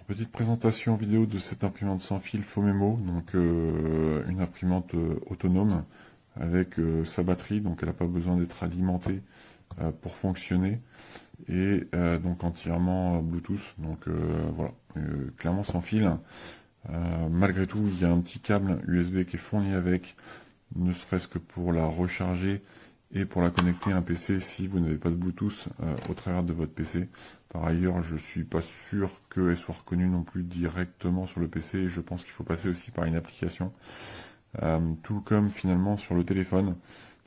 Petite présentation vidéo de cette imprimante sans fil Fomemo, donc une imprimante autonome avec sa batterie, donc elle n'a pas besoin d'être alimentée pour fonctionner, et donc entièrement Bluetooth, donc voilà, clairement sans fil. Malgré tout, il y a un petit câble USB qui est fourni avec, ne serait-ce que pour la recharger et pour la connecter à un PC si vous n'avez pas de Bluetooth au travers de votre PC. Par ailleurs, je suis pas sûr qu'elle soit reconnue non plus directement sur le PC, et je pense qu'il faut passer aussi par une application. Tout comme finalement sur le téléphone.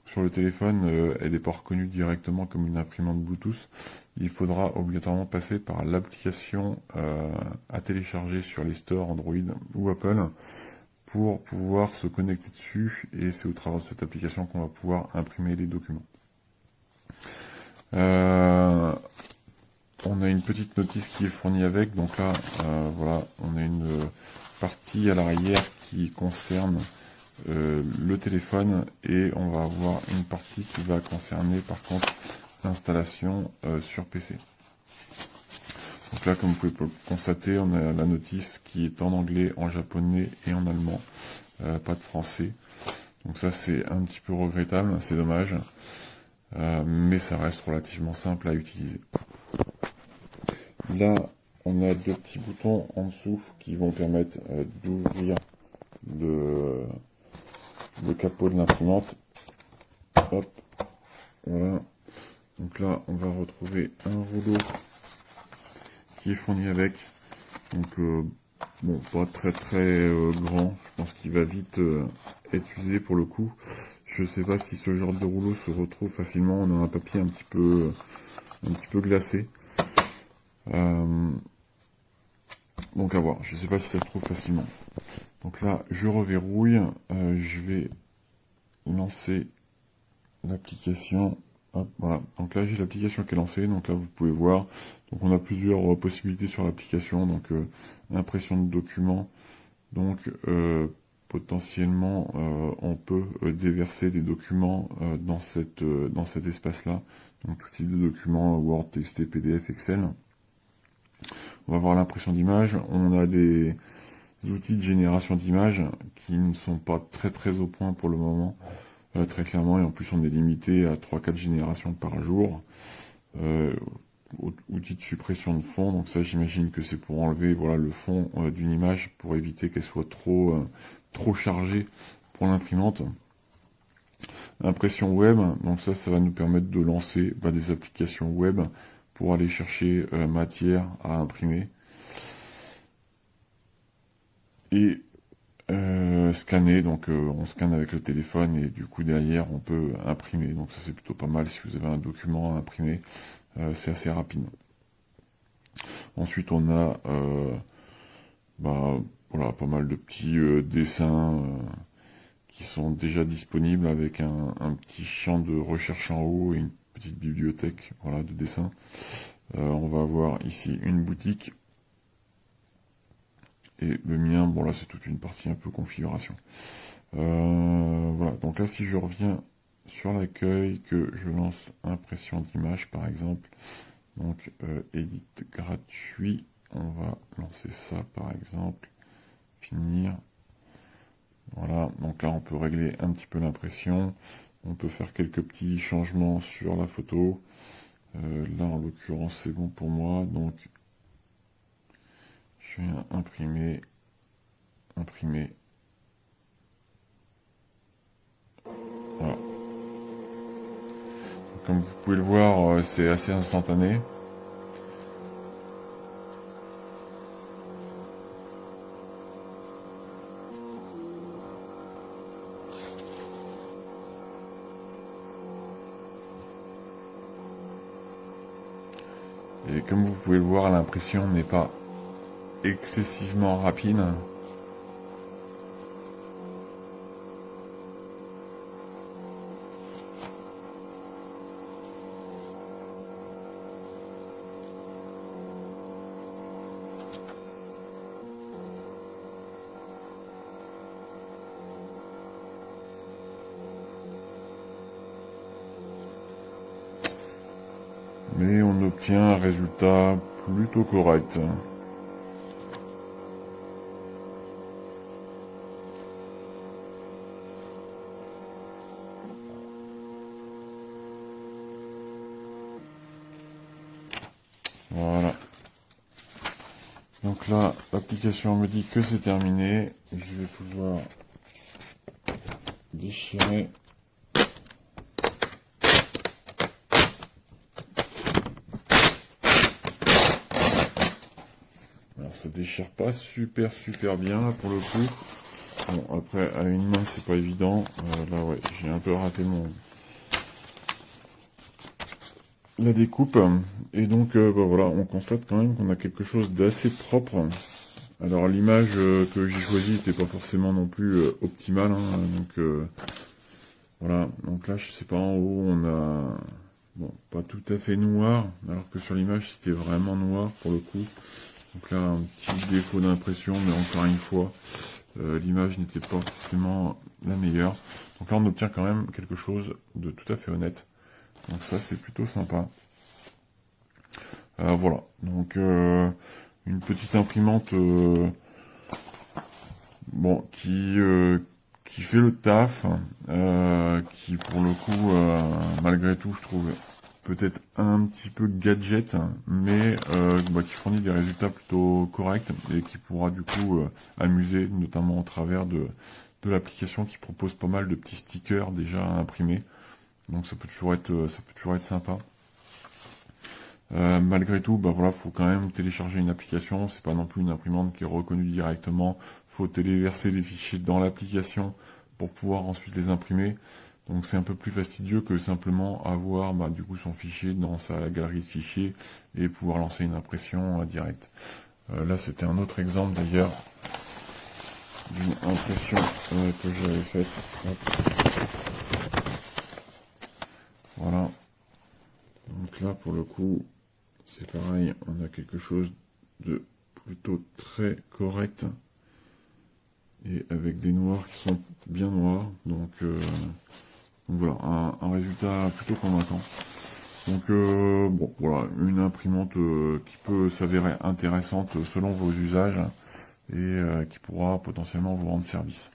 Sur le téléphone, elle n'est pas reconnue directement comme une imprimante Bluetooth. Il faudra obligatoirement passer par l'application à télécharger sur les stores Android ou Apple pour pouvoir se connecter dessus, et c'est au travers de cette application qu'on va pouvoir imprimer les documents. On a une petite notice qui est fournie avec, donc là, voilà, on a une partie à l'arrière qui concerne le téléphone, et on va avoir une partie qui va concerner par contre l'installation sur PC. Donc là, comme vous pouvez le constater, on a la notice qui est en anglais, en japonais et en allemand, pas de français. Donc ça, c'est un petit peu regrettable, c'est dommage, mais ça reste relativement simple à utiliser. Là, on a deux petits boutons en dessous qui vont permettre d'ouvrir le capot de l'imprimante. Hop, voilà. Donc là, on va retrouver un rouleau qui est fourni avec. Donc, bon, pas très grand. Je pense qu'il va vite être usé pour le coup. Je sais pas si ce genre de rouleau se retrouve facilement. On a un papier un petit peu glacé. Donc à voir. Je sais pas si ça se trouve facilement. Donc là, je reverrouille. Je vais lancer l'application. Hop, voilà. Donc là, j'ai l'application qui est lancée. Donc là, vous pouvez voir. Donc on a plusieurs possibilités sur l'application. Donc impression de documents. Donc potentiellement, on peut déverser des documents dans cet espace-là. Donc tout type de documents, Word, TXT, PDF, Excel. On va voir l'impression d'images. On a des outils de génération d'images qui ne sont pas très au point pour le moment, très clairement, et en plus on est limité à 3-4 générations par jour. Outil de suppression de fond, donc ça j'imagine que c'est pour enlever, voilà, le fond d'une image pour éviter qu'elle soit trop chargée pour l'imprimante. Impression web, donc ça va nous permettre de lancer des applications web pour aller chercher matière à imprimer. Et scanner, donc on scanne avec le téléphone, et du coup derrière on peut imprimer. Donc ça c'est plutôt pas mal si vous avez un document à imprimer, c'est assez rapide. Ensuite on a voilà, pas mal de petits dessins qui sont déjà disponibles avec un petit champ de recherche en haut et une petite bibliothèque, voilà, de dessins. On va avoir ici une boutique. Et le mien, bon là c'est toute une partie un peu configuration. Voilà, donc là si je reviens sur l'accueil, que je lance impression d'image par exemple, donc edit gratuit, on va lancer ça par exemple, finir. Voilà, donc là on peut régler un petit peu l'impression, on peut faire quelques petits changements sur la photo. Là en l'occurrence c'est bon pour moi, donc je viens imprimer. Voilà. Comme vous pouvez le voir, c'est assez instantané. Et comme vous pouvez le voir, l'impression n'est pas excessivement rapide. Mais on obtient un résultat plutôt correct. Donc là, l'application me dit que c'est terminé. Je vais pouvoir déchirer. Alors ça déchire pas super bien là, pour le coup. Bon, après à une main c'est pas évident. Là ouais, j'ai un peu raté la découpe. Et donc bah, voilà, on constate quand même qu'on a quelque chose d'assez propre. Alors l'image que j'ai choisie n'était pas forcément non plus optimale, hein, donc voilà. Donc là, je sais pas, en haut, on a bon, pas tout à fait noir, alors que sur l'image, c'était vraiment noir pour le coup. Donc là, un petit défaut d'impression, mais encore une fois, l'image n'était pas forcément la meilleure. Donc là, on obtient quand même quelque chose de tout à fait honnête. Donc ça, c'est plutôt sympa. Voilà. Donc une petite imprimante. Bon, qui fait le taf, qui pour le coup, malgré tout, je trouve peut-être un petit peu gadget, mais bah, qui fournit des résultats plutôt corrects et qui pourra du coup amuser, notamment au travers de l'application qui propose pas mal de petits stickers déjà imprimés. Donc ça peut toujours être sympa. Malgré tout, bah voilà, faut quand même télécharger une application. C'est pas non plus une imprimante qui est reconnue directement. Faut téléverser les fichiers dans l'application pour pouvoir ensuite les imprimer. Donc c'est un peu plus fastidieux que simplement avoir bah, du coup son fichier dans sa galerie de fichiers et pouvoir lancer une impression directe. Là, c'était un autre exemple d'ailleurs d'une impression que j'avais faite. Hop. Voilà. Donc là, pour le coup, c'est pareil, on a quelque chose de plutôt très correct et avec des noirs qui sont bien noirs. Donc voilà, un résultat plutôt convaincant. Donc bon, voilà, une imprimante qui peut s'avérer intéressante selon vos usages et qui pourra potentiellement vous rendre service.